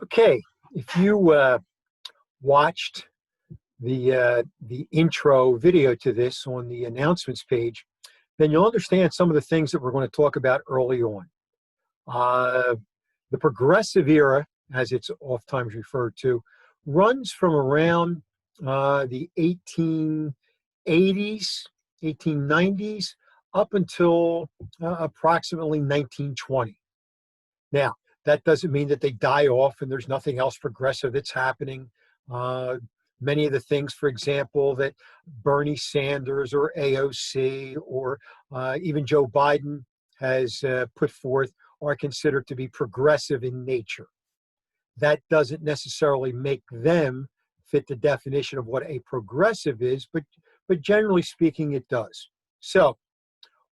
Okay, if you watched the intro video to this on the announcements page, then you'll understand some of the things that we're going to talk about early on. Uh, the progressive era, as it's oftentimes referred to, runs from around the 1880s, 1890s, up until approximately 1920. Now, that doesn't mean that they die off and there's nothing else progressive that's happening. Uh, Many of the things, for example, that Bernie Sanders or AOC or even Joe Biden has put forth are considered to be progressive in nature. That doesn't necessarily make them fit the definition of what a progressive is, but generally speaking, it does. So,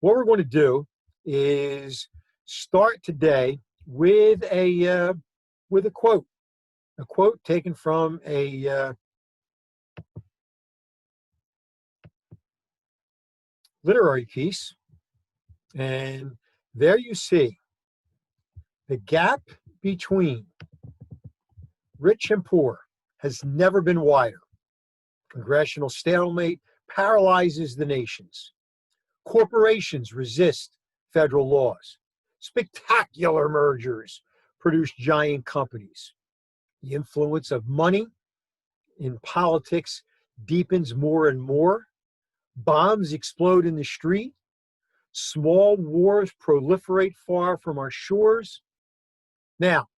what we're going to do is start today with a quote taken from a literary piece, and there you see the gap between rich and poor has never been wider. Congressional stalemate paralyzes the nations. Corporations resist federal laws. Spectacular mergers produce giant companies. The influence of money in politics deepens more and more. Bombs explode in the street. Small wars proliferate far from our shores. Now,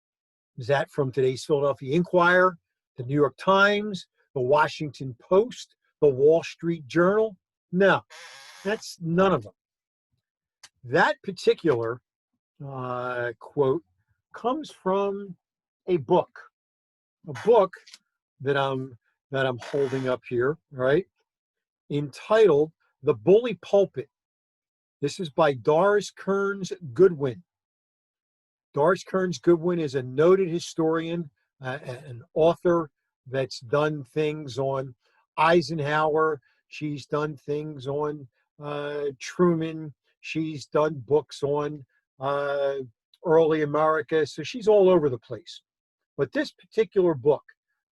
is that from today's Philadelphia Inquirer, the New York Times, the Washington Post, the Wall Street Journal? No, that's none of them. That particular quote comes from a book that I'm holding up here, right? Entitled "The Bully Pulpit." This is by Doris Kearns Goodwin. Doris Kearns Goodwin is a noted historian, an author that's done things on Eisenhower. She's done things on Truman. She's done books on early America. So she's all over the place. But this particular book,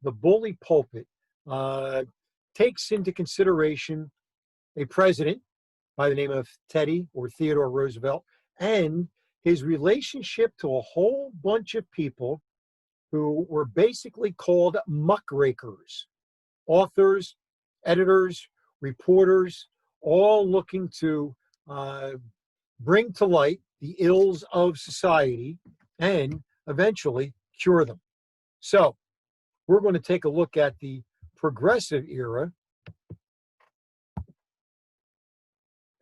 The Bully Pulpit, takes into consideration a president by the name of Teddy or Theodore Roosevelt and his relationship to a whole bunch of people who were basically called muckrakers, authors, editors, reporters, all looking to bring to light the ills of society and eventually cure them. So we're going to take a look at the progressive era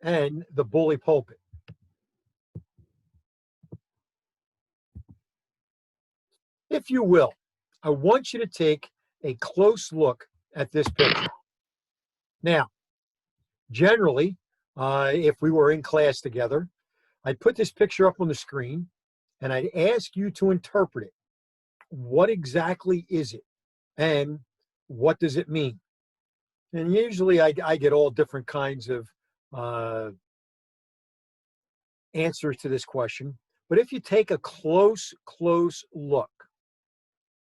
and the bully pulpit. If you will, I want you to take a close look at this picture. Now, generally, if we were in class together, I'd put this picture up on the screen and I'd ask you to interpret it. What exactly is it? And what does it mean? And usually I get all different kinds of answers to this question. But if you take a close look,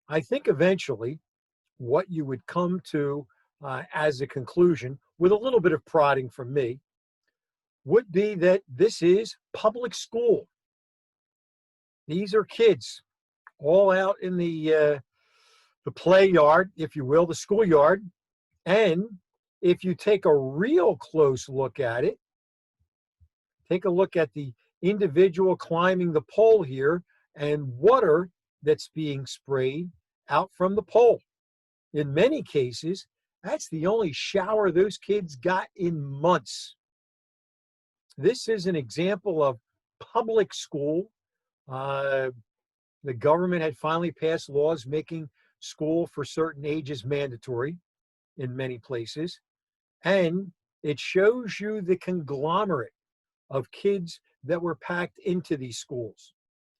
I think eventually what you would come to as a conclusion, with a little bit of prodding from me, would be that this is public school. These are kids all out in the play yard, if you will, the schoolyard. And if you take a real close look at it, take a look at the individual climbing the pole here and water that's being sprayed out from the pole. In many cases, that's the only shower those kids got in months. This is an example of public school. The government had finally passed laws making school for certain ages mandatory in many places. And it shows you the conglomerate of kids that were packed into these schools.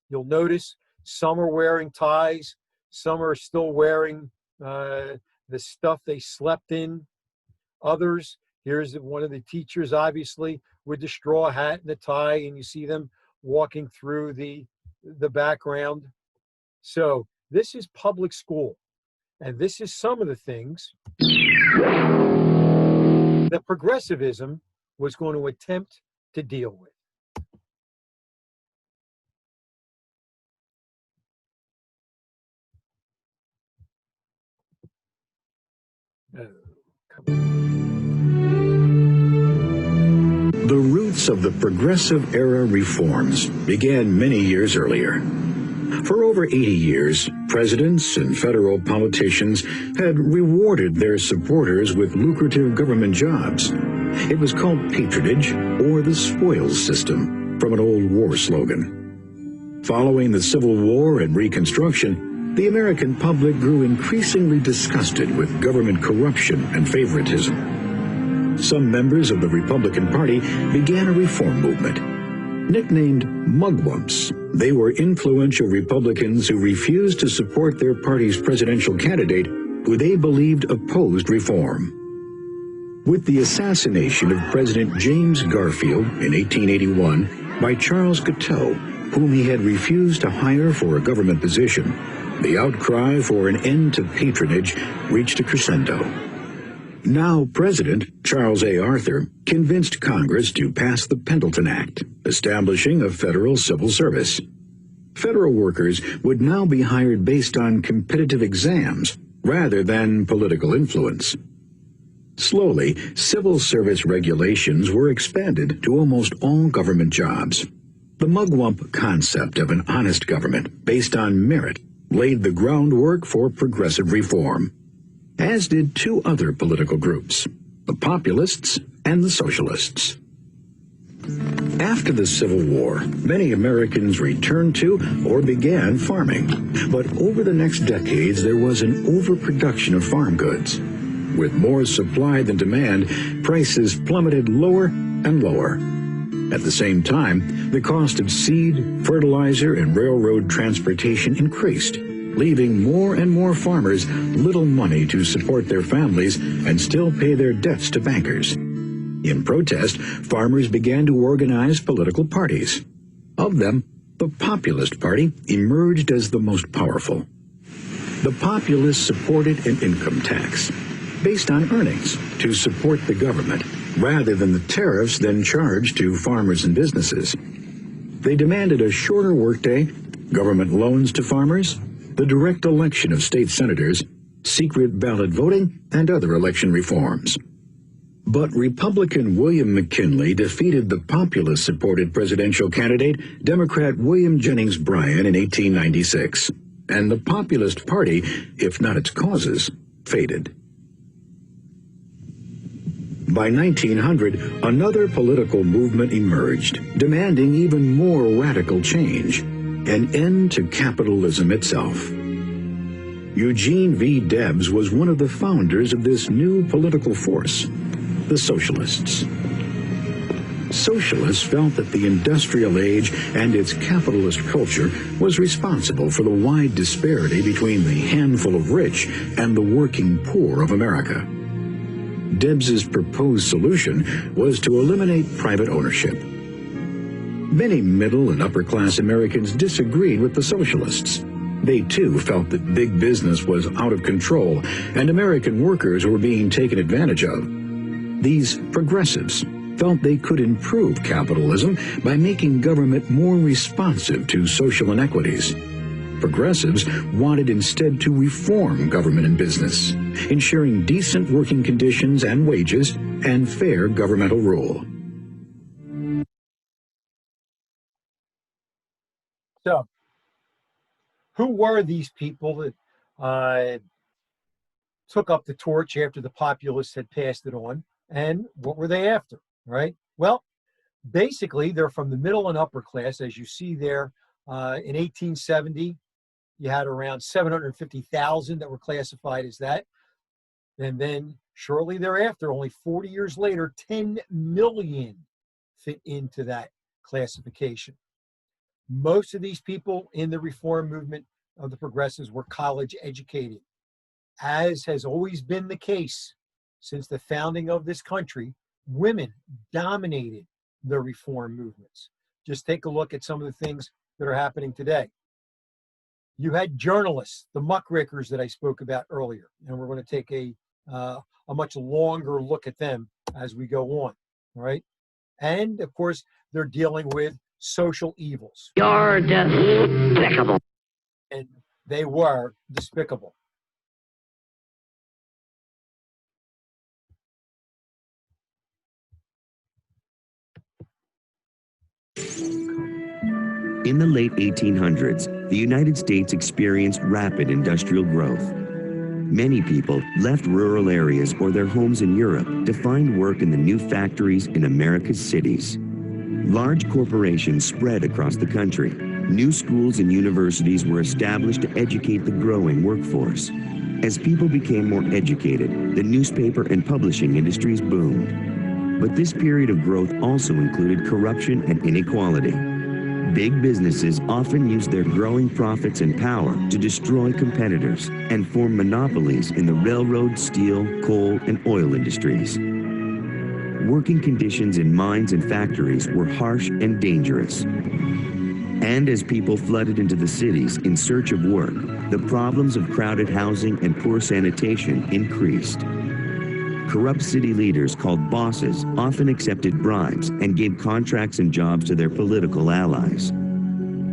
You'll notice some are wearing ties, some are still wearing the stuff they slept in. Others, here's one of the teachers, obviously, with the straw hat and the tie, and you see them walking through the background. So This is public school. And this is some of the things that progressivism was going to attempt to deal with. Come on. The roots of the progressive era reforms began many years earlier. For over 80 years, presidents and federal politicians had rewarded their supporters with lucrative government jobs. It was called patronage, or the spoils system, from an old war slogan. Following the Civil War and Reconstruction, the American public grew increasingly disgusted with government corruption and favoritism. Some members of the Republican Party began a reform movement. Nicknamed mugwumps, they were influential Republicans who refused to support their party's presidential candidate, who they believed opposed reform. With the assassination of President James Garfield in 1881 by Charles Guiteau, whom he had refused to hire for a government position, the outcry for an end to patronage reached a crescendo. Now President Charles A. Arthur convinced Congress to pass the Pendleton Act, establishing a federal civil service. Federal workers would now be hired based on competitive exams rather than political influence. Slowly, civil service regulations were expanded to almost all government jobs. The mugwump concept of an honest government based on merit laid the groundwork for progressive reform, as did two other political groups, the populists and the socialists. After the Civil War, many Americans returned to or began farming, but over the next decades there was an overproduction of farm goods. With more supply than demand, prices plummeted lower and lower. At the same time, the cost of seed, fertilizer, and railroad transportation increased, leaving more and more farmers little money to support their families and still pay their debts to bankers. In protest, farmers began to organize political parties. Of them, the Populist Party emerged as the most powerful. The Populists supported an income tax based on earnings to support the government, rather than the tariffs then charged to farmers and businesses. They demanded a shorter workday, government loans to farmers, the direct election of state senators, secret ballot voting, and other election reforms. But Republican William McKinley defeated the populist-supported presidential candidate, Democrat William Jennings Bryan, in 1896, and the Populist Party, if not its causes, faded. By 1900, another political movement emerged, demanding even more radical change, an end to capitalism itself. Eugene V. Debs was one of the founders of this new political force, the Socialists. Socialists felt that the industrial age and its capitalist culture was responsible for the wide disparity between the handful of rich and the working poor of America. Debs's proposed solution was to eliminate private ownership. Many middle and upper-class Americans disagreed with the socialists. They too felt that big business was out of control and American workers were being taken advantage of. These progressives felt they could improve capitalism by making government more responsive to social inequities. Progressives wanted instead to reform government and business, ensuring decent working conditions and wages and fair governmental rule. So, who were these people that took up the torch after the populists had passed it on, and what were they after, right? Well, basically, they're from the middle and upper class, as you see there. In 1870, you had around 750,000 that were classified as that. And then shortly thereafter, only 40 years later, 10 million fit into that classification. Most of these people in the reform movement of the progressives were college educated. As has always been the case since the founding of this country, women dominated the reform movements. Just take a look at some of the things that are happening today. You had journalists, the muckrakers that I spoke about earlier, and we're going to take a much longer look at them as we go on, all right? And of course, they're dealing with social evils. You're despicable. And they were despicable. In the late 1800s, the United States experienced rapid industrial growth. Many people left rural areas or their homes in Europe to find work in the new factories in America's cities. Large corporations spread across the country. New schools and universities were established to educate the growing workforce. As people became more educated, the newspaper and publishing industries boomed. But this period of growth also included corruption and inequality. Big businesses often use their growing profits and power to destroy competitors and form monopolies in the railroad, steel, coal, and oil industries. Working conditions in mines and factories were harsh and dangerous. And as people flooded into the cities in search of work, the problems of crowded housing and poor sanitation increased. Corrupt city leaders called bosses often accepted bribes and gave contracts and jobs to their political allies.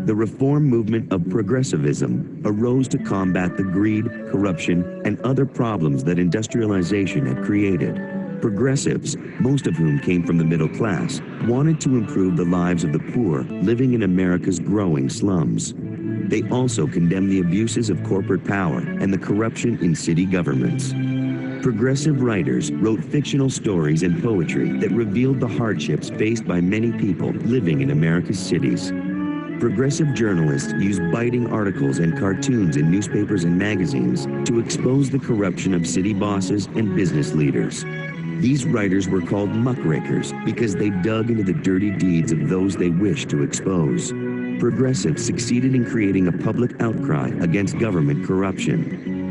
The reform movement of progressivism arose to combat the greed, corruption, and other problems that industrialization had created. Progressives, most of whom came from the middle class, wanted to improve the lives of the poor living in America's growing slums. They also condemned the abuses of corporate power and the corruption in city governments. Progressive writers wrote fictional stories and poetry that revealed the hardships faced by many people living in America's cities. Progressive journalists used biting articles and cartoons in newspapers and magazines to expose the corruption of city bosses and business leaders. These writers were called muckrakers because they dug into the dirty deeds of those they wished to expose. Progressives succeeded in creating a public outcry against government corruption.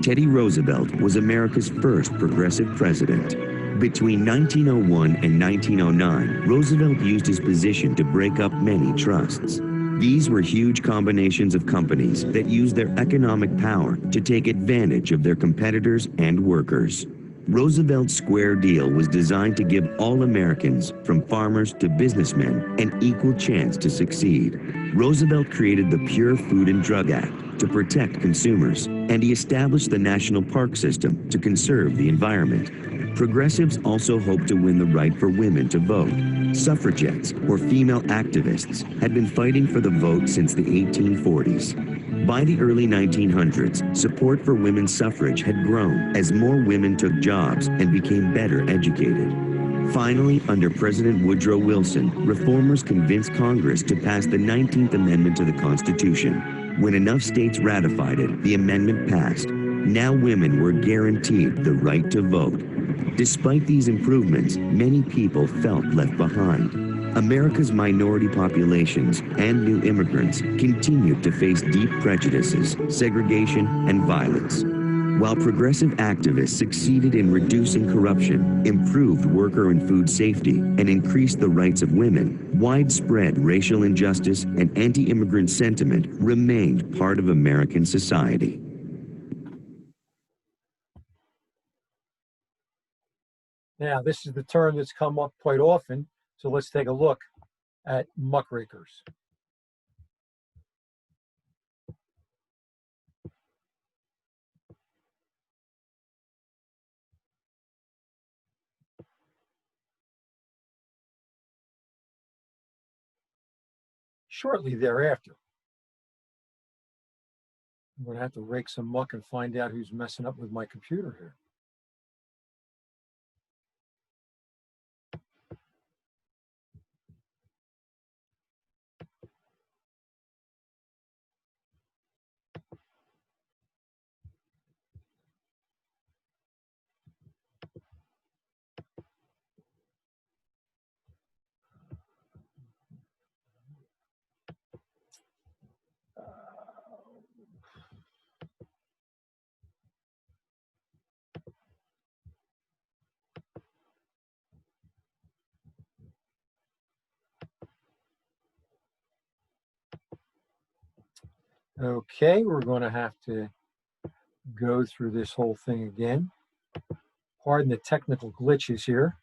Teddy Roosevelt was America's first progressive president. Between 1901 and 1909, Roosevelt used his position to break up many trusts. These were huge combinations of companies that used their economic power to take advantage of their competitors and workers. Roosevelt's Square Deal was designed to give all Americans, from farmers to businessmen, an equal chance to succeed. Roosevelt created the Pure Food and Drug Act to protect consumers, and he established the National Park System to conserve the environment. Progressives also hoped to win the right for women to vote. Suffragettes, or female activists, had been fighting for the vote since the 1840s. By the early 1900s, support for women's suffrage had grown as more women took jobs and became better educated. Finally, under President Woodrow Wilson, reformers convinced Congress to pass the 19th Amendment to the Constitution. When enough states ratified it, the amendment passed. Now women were guaranteed the right to vote. Despite these improvements, many people felt left behind. America's minority populations and new immigrants continued to face deep prejudices, segregation, and violence. While progressive activists succeeded in reducing corruption, improved worker and food safety, and increased the rights of women, widespread racial injustice and anti-immigrant sentiment remained part of American society. Now, this is the term that's come up quite often, so let's take a look at muckrakers. Shortly thereafter, I'm going to have to rake some muck and find out who's messing up with my computer here. Okay, we're going to have to go through this whole thing again. Pardon the technical glitches here.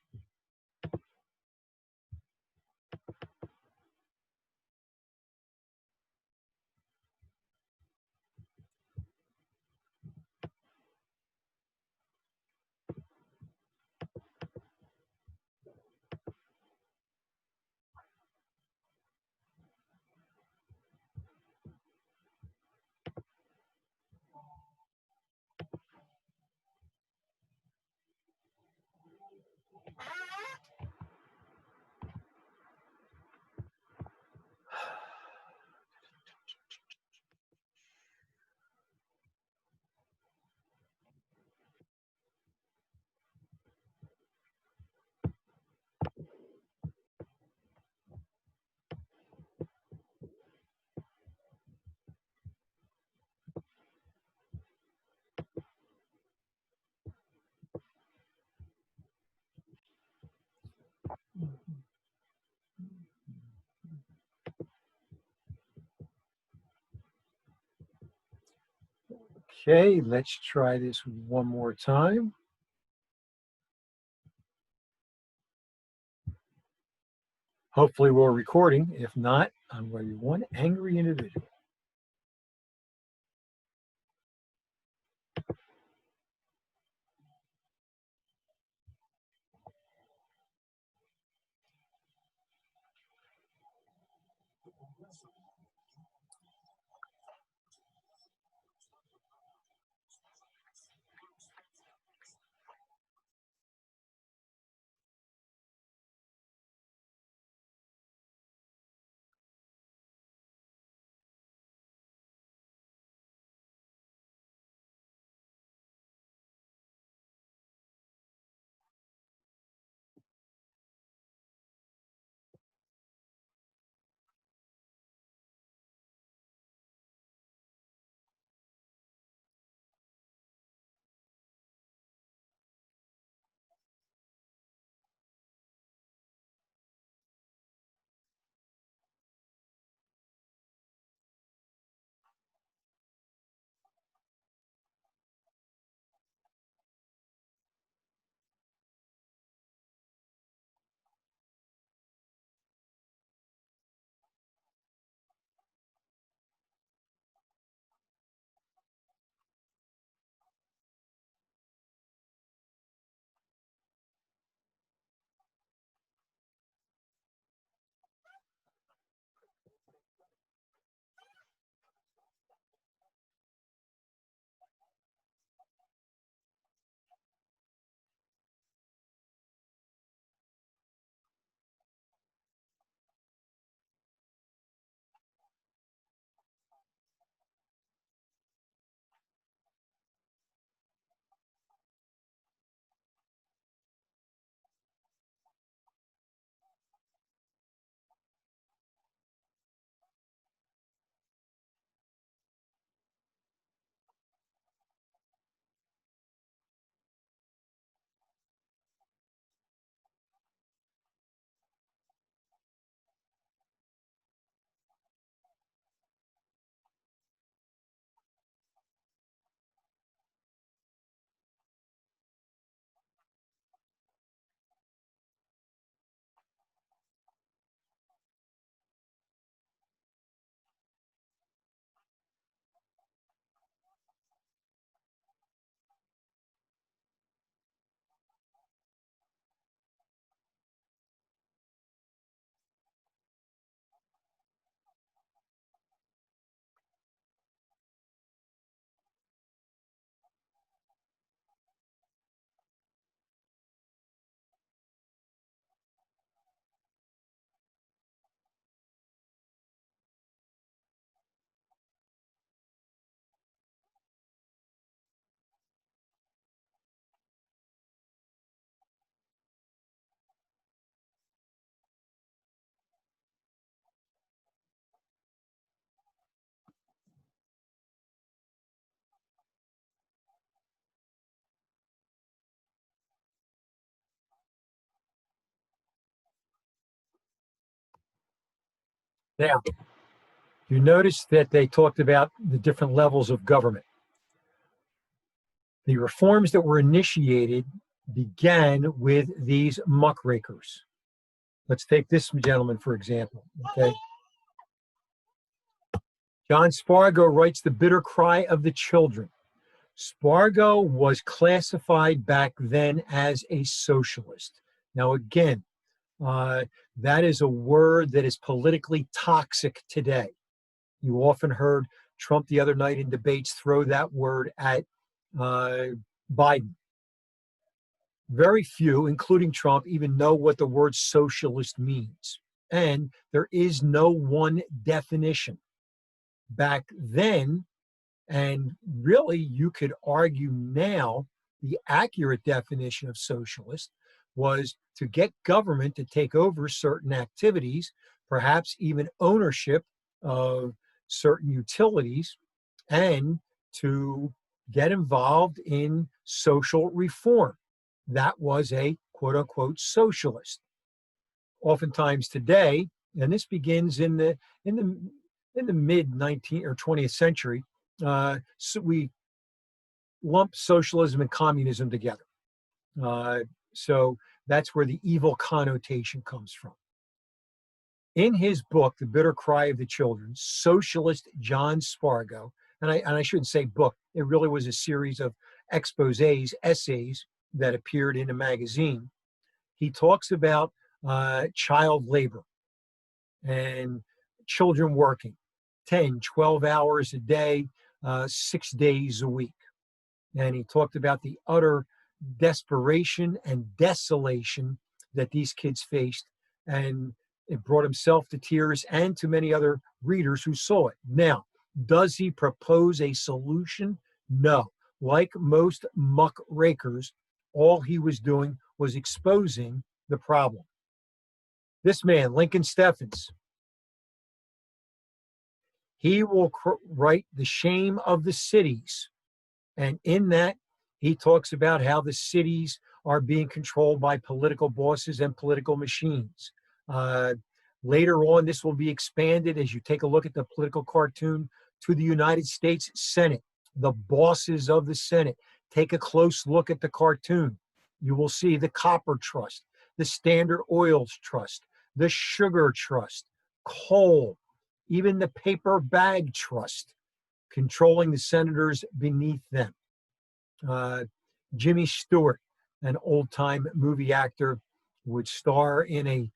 Okay, let's try this one more time. Hopefully we're recording. If not, I'm going to be one angry individual. Now, You notice that they talked about the different levels of government. The reforms that were initiated began with these muckrakers. Let's take this gentleman, for example. Okay. John Spargo writes The Bitter Cry of the Children. Spargo was classified back then as a socialist. Now, again, that is a word that is politically toxic today. You often heard Trump the other night in debates throw that word at Biden. Very few, including Trump, even know what the word socialist means. And there is no one definition. Back then, and really you could argue now, the accurate definition of socialist was to get government to take over certain activities, perhaps even ownership of certain utilities, and to get involved in social reform. That was a quote unquote socialist. Oftentimes today, and this begins in the mid 19th or 20th century, so we lump socialism and communism together. So that's where the evil connotation comes from. In his book, The Bitter Cry of the Children, socialist John Spargo, and I shouldn't say book, it really was a series of exposés, essays that appeared in a magazine. He talks about child labor and children working 10, 12 hours a day, 6 days a week. And he talked about the utter desperation and desolation that these kids faced. And it brought himself to tears and to many other readers who saw it. Now, does he propose a solution? No. Like most muckrakers, all he was doing was exposing the problem. This man, Lincoln Steffens, he will write The Shame of the Cities. And in that, he talks about how the cities are being controlled by political bosses and political machines. Later on, this will be expanded as you take a look at the political cartoon to the United States Senate, the bosses of the Senate. Take a close look at the cartoon. You will see the Copper Trust, the Standard Oils Trust, the Sugar Trust, coal, even the Paper Bag Trust, controlling the senators beneath them. Jimmy Stewart, an old-time movie actor, would star in a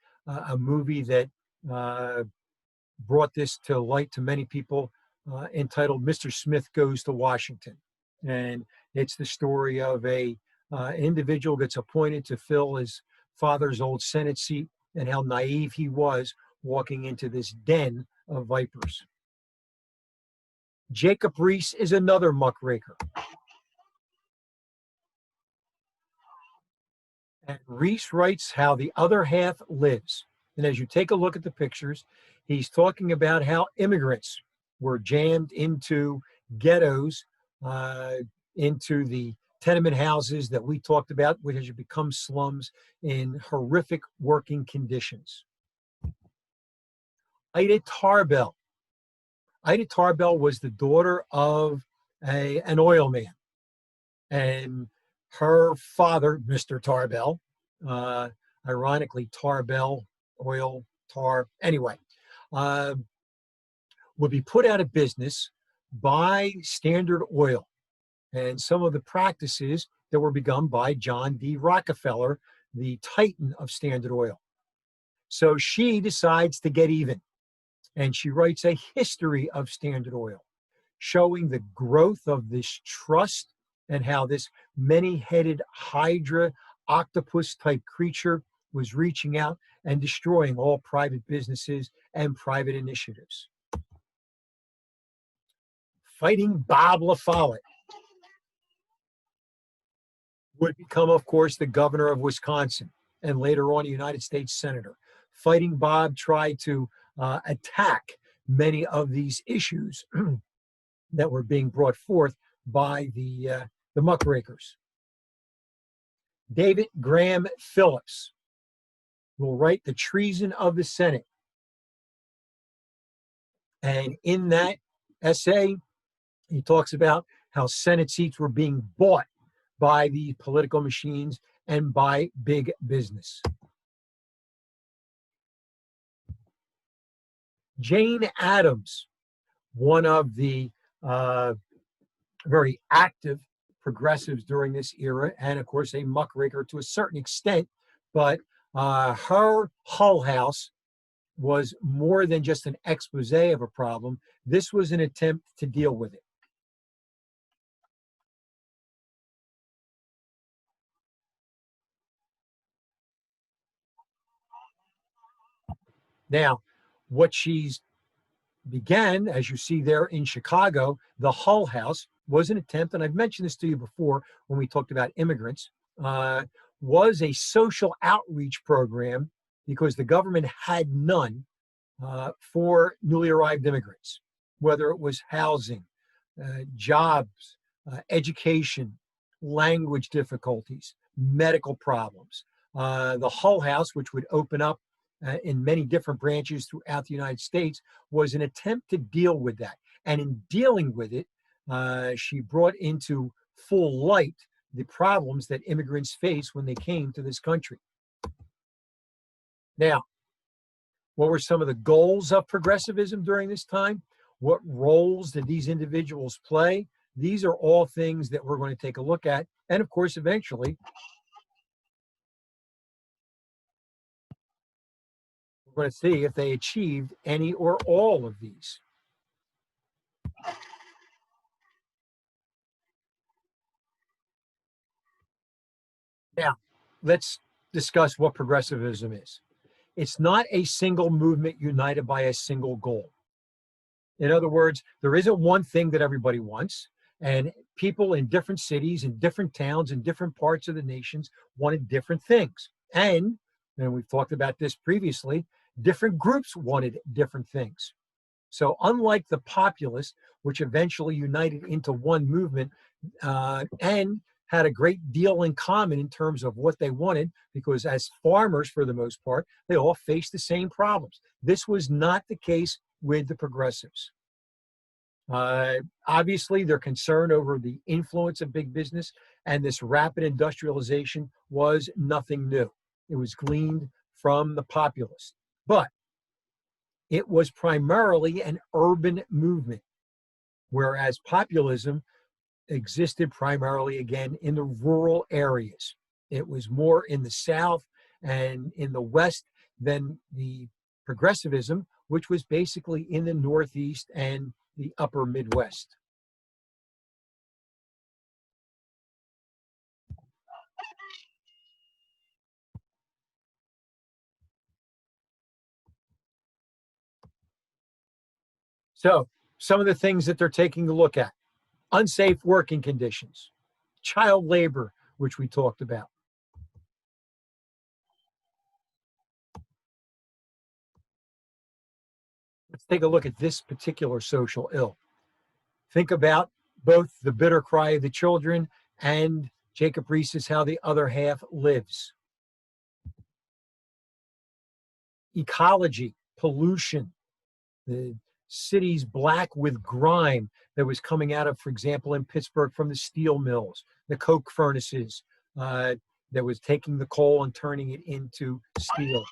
movie that brought this to light to many people, entitled Mr. Smith Goes to Washington. And it's the story of a individual gets appointed to fill his father's old Senate seat, and how naive he was walking into this den of vipers. Jacob Riis is another muckraker. And Riis writes how the other half lives. And as you take a look at the pictures, he's talking about how immigrants were jammed into ghettos, into the tenement houses that we talked about, which has become slums, in horrific working conditions. Ida Tarbell. Ida Tarbell was the daughter of an oil man. And her father, Mr. Tarbell, ironically, Tarbell, oil, tar, anyway, would be put out of business by Standard Oil and some of the practices that were begun by John D. Rockefeller, the titan of Standard Oil. So she decides to get even, and she writes a history of Standard Oil, showing the growth of this trust and how this many-headed hydra octopus type creature was reaching out and destroying all private businesses and private initiatives. Fighting Bob La Follette would become, of course, the governor of Wisconsin and later on a United States senator. Fighting Bob tried to attack many of these issues that were being brought forth by the muckrakers. David Graham Phillips will write The Treason of the Senate. And in that essay, he talks about how Senate seats were being bought by the political machines and by big business. Jane Addams, one of the very active progressives during this era, and of course a muckraker to a certain extent, but her Hull House was more than just an expose of a problem. This was an attempt to deal with it. Now, what she's began, as you see there in Chicago, the Hull House was an attempt, and I've mentioned this to you before when we talked about immigrants, was a social outreach program because the government had none for newly arrived immigrants, whether it was housing, jobs, education, language difficulties, medical problems. The Hull House, which would open up in many different branches throughout the United States, was an attempt to deal with that. And in dealing with it, she brought into full light the problems that immigrants face when they came to this country. Now, what were some of the goals of progressivism during this time? What roles did these individuals play? These are all things that we're going to take a look at. And of course, eventually, we're going to see if they achieved any or all of these. Now, let's discuss what progressivism is. It's not a single movement united by a single goal. In other words, there isn't one thing that everybody wants, and people in different cities, in different towns, in different parts of the nations wanted different things. And we've talked about this previously, different groups wanted different things. So unlike the populace, which eventually united into one movement and had a great deal in common in terms of what they wanted, because as farmers, for the most part, they all faced the same problems. This was not the case with the progressives. Obviously, they're concerned over the influence of big business, and this rapid industrialization was nothing new. It was gleaned from the populace. But it was primarily an urban movement, whereas populism existed primarily, again, in the rural areas. It was more in the South and in the West than the progressivism, which was basically in the Northeast and the upper Midwest. So some of the things that they're taking a look at: unsafe working conditions, child labor, which we talked about. Let's take a look at this particular social ill. Think about both the bitter cry of the children and Jacob Riis's How the Other Half Lives. Ecology, pollution, the city's black with grime that was coming out of, for example, in Pittsburgh from the steel mills, the coke furnaces that was taking the coal and turning it into steel.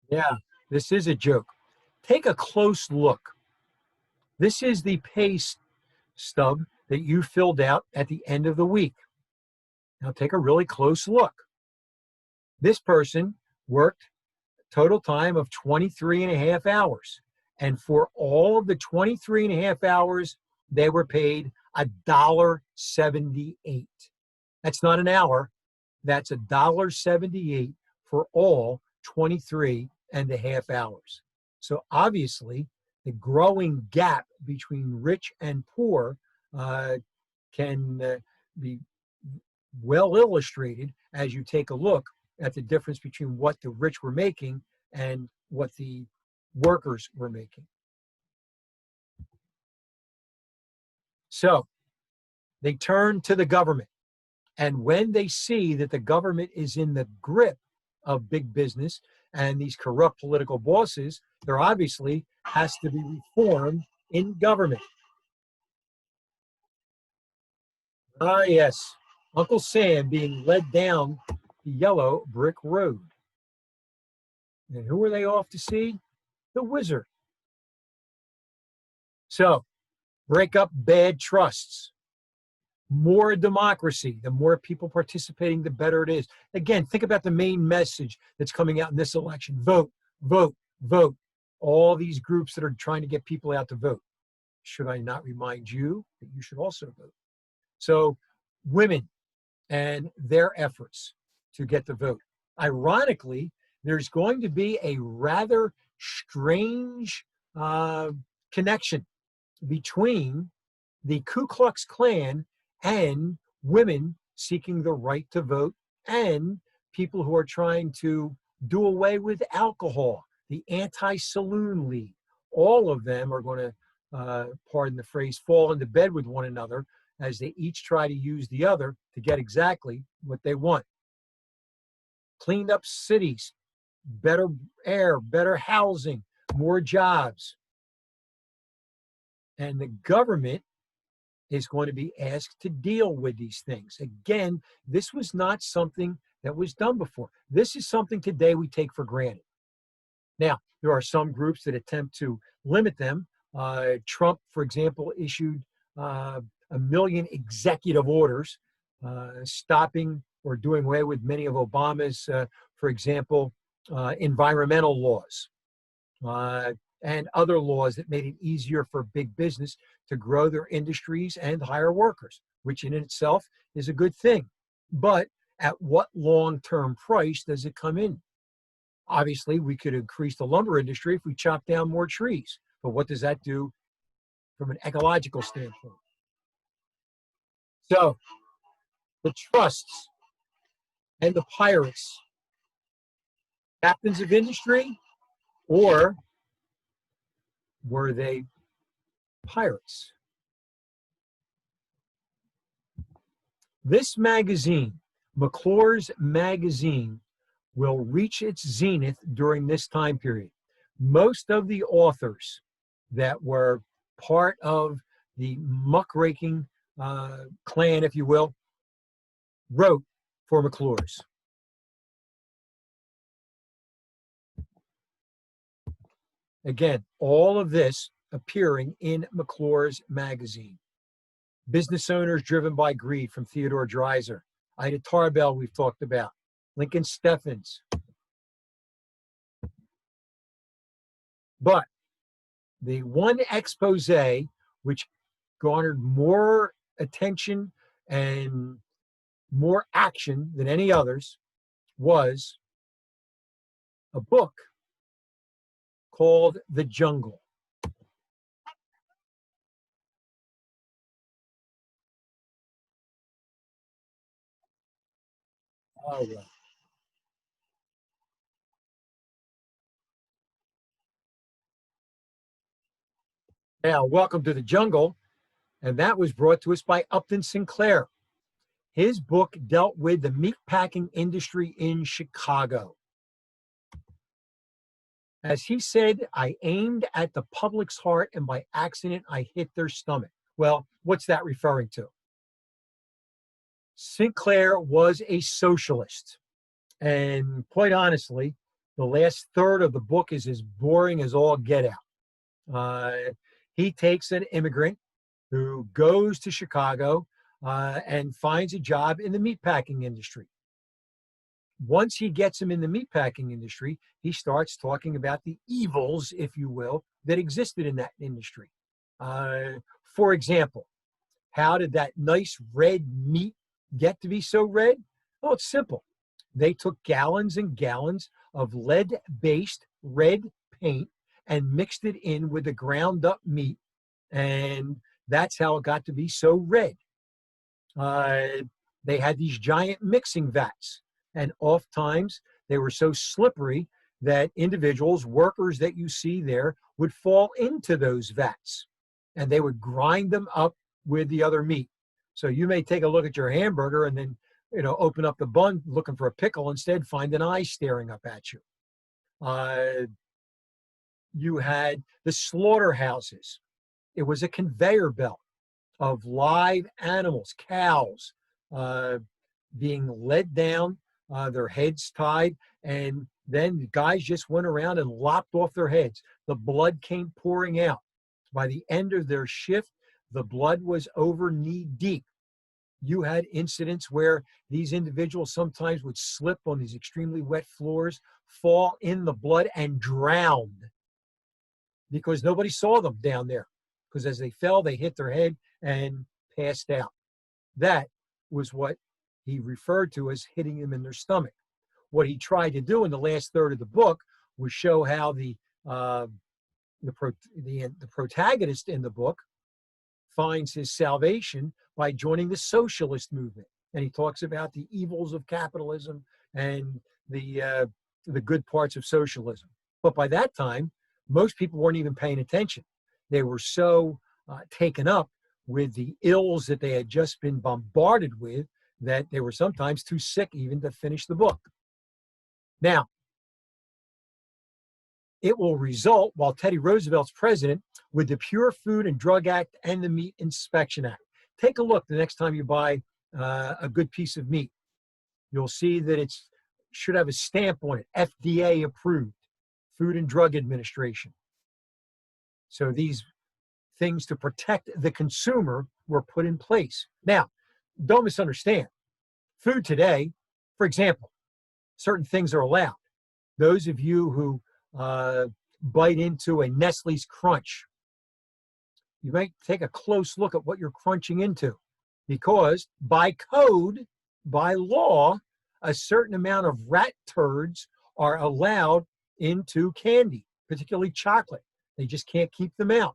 Yeah, this is a joke. Take a close look. This is the pay stub that you filled out at the end of the week. Now take a really close look. This person worked a total time of 23 and a half hours. And for all of the 23 and a half hours, they were paid $1.78. That's not an hour. That's $1.78 for all 23 and a half hours. So obviously, the growing gap between rich and poor can be well illustrated as you take a look at the difference between what the rich were making and what the workers were making. So they turn to the government. And when they see that the government is in the grip of big business and these corrupt political bosses, there obviously has to be reform in government. Ah, yes, Uncle Sam being led down the yellow brick road. And who are they off to see? The wizard. So, break up bad trusts. More democracy. The more people participating, the better it is. Again, think about the main message that's coming out in this election. Vote, vote, vote. All these groups that are trying to get people out to vote. Should I not remind you that you should also vote? So, women and their efforts to get the vote. Ironically, there's going to be a rather strange connection between the Ku Klux Klan and women seeking the right to vote and people who are trying to do away with alcohol, the Anti-Saloon League. All of them are going to, pardon the phrase, fall into bed with one another as they each try to use the other to get exactly what they want. Cleaned up cities, better air, better housing, more jobs. And the government is going to be asked to deal with these things. Again, this was not something that was done before. This is something today we take for granted. Now, there are some groups that attempt to limit them. Trump, for example, issued 1 million executive orders stopping or doing away with many of Obama's, for example, environmental laws. And other laws that made it easier for big business to grow their industries and hire workers, which in itself is a good thing. But at what long-term price does it come in? Obviously, we could increase the lumber industry if we chop down more trees. But what does that do from an ecological standpoint? So the trusts and the pirates, captains of industry, or were they pirates? This magazine, McClure's magazine, will reach its zenith during this time period. Most of the authors that were part of the muckraking clan, if you will, wrote for McClure's. Again, all of this appearing in McClure's magazine. Business Owners Driven by Greed from Theodore Dreiser. Ida Tarbell we've talked about. Lincoln Steffens. But the one expose which garnered more attention and more action than any others was a book called The Jungle. Oh, well. Now, welcome to the jungle. And that was brought to us by Upton Sinclair. His book dealt with the meatpacking industry in Chicago. As he said, I aimed at the public's heart and by accident I hit their stomach. Well, what's that referring to? Sinclair was a socialist. And quite honestly, the last third of the book is as boring as all get out. He takes an immigrant who goes to Chicago and finds a job in the meatpacking industry. Once he gets him in the meatpacking industry, he starts talking about the evils, if you will, that existed in that industry. For example, how did that nice red meat get to be so red? Oh, it's simple. They took gallons and gallons of lead-based red paint and mixed it in with the ground up meat, and that's how it got to be so red. They had these giant mixing vats, and oftentimes they were so slippery that individuals, workers that you see there, would fall into those vats, and they would grind them up with the other meat. So you may take a look at your hamburger and then, open up the bun looking for a pickle, instead find an eye staring up at you. Uh, you had the slaughterhouses. It was a conveyor belt of live animals, cows, uh, being led down, their heads tied, and then the guys just went around and lopped off their heads. The blood came pouring out. By the end of their shift, the blood was over knee deep. You had incidents where these individuals sometimes would slip on these extremely wet floors, fall in the blood, and drown because nobody saw them down there. Because as they fell, they hit their head and passed out. That was what he referred to as hitting them in their stomach. What he tried to do in the last third of the book was show how the protagonist in the book finds his salvation by joining the socialist movement, and he talks about the evils of capitalism and the good parts of socialism. But by that time, most people weren't even paying attention. They were so taken up with the ills that they had just been bombarded with that they were sometimes too sick even to finish the book. Now, it will result, while Teddy Roosevelt's president, with the Pure Food and Drug Act and the Meat Inspection Act. Take a look the next time you buy a good piece of meat. You'll see that it should have a stamp on it, FDA approved, Food and Drug Administration. So these things to protect the consumer were put in place. Now, don't misunderstand. Food today, for example, certain things are allowed. Those of you who bite into a Nestle's Crunch, you might take a close look at what you're crunching into, because by code, by law, a certain amount of rat turds are allowed into candy, particularly chocolate. They just can't keep them out.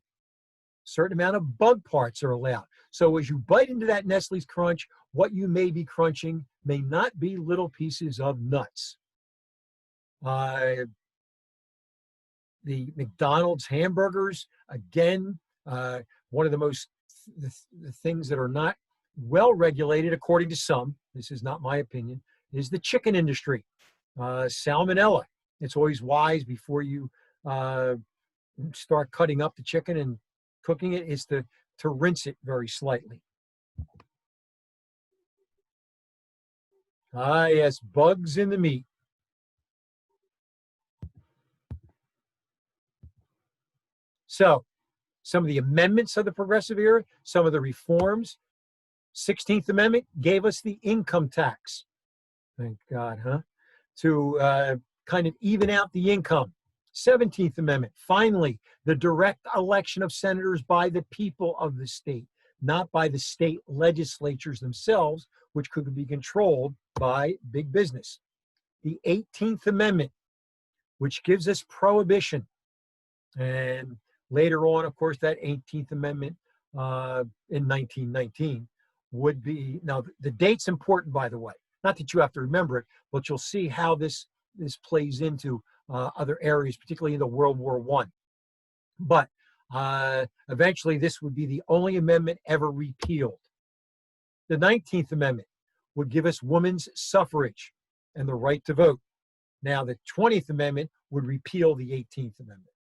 A certain amount of bug parts are allowed. So as you bite into that Nestle's Crunch, what you may be crunching may not be little pieces of nuts. The McDonald's hamburgers, again, one of the things that are not well regulated, according to some, this is not my opinion, is the chicken industry. Salmonella. It's always wise before you start cutting up the chicken and cooking it is to rinse it very slightly. Ah, yes, bugs in the meat. So, some of the amendments of the Progressive Era, some of the reforms. 16th Amendment gave us the income tax. Thank God, huh? To kind of even out the income. 17th Amendment, finally, the direct election of senators by the people of the state, not by the state legislatures themselves, which could be controlled by big business. The 18th Amendment, which gives us prohibition. And later on, of course, that 18th Amendment in 1919 would be, now the date's important, by the way. Not that you have to remember it, but you'll see how this plays into other areas, particularly in the World War I. But eventually, this would be the only amendment ever repealed. The 19th Amendment would give us women's suffrage and the right to vote. Now, the 20th Amendment would repeal the 18th Amendment.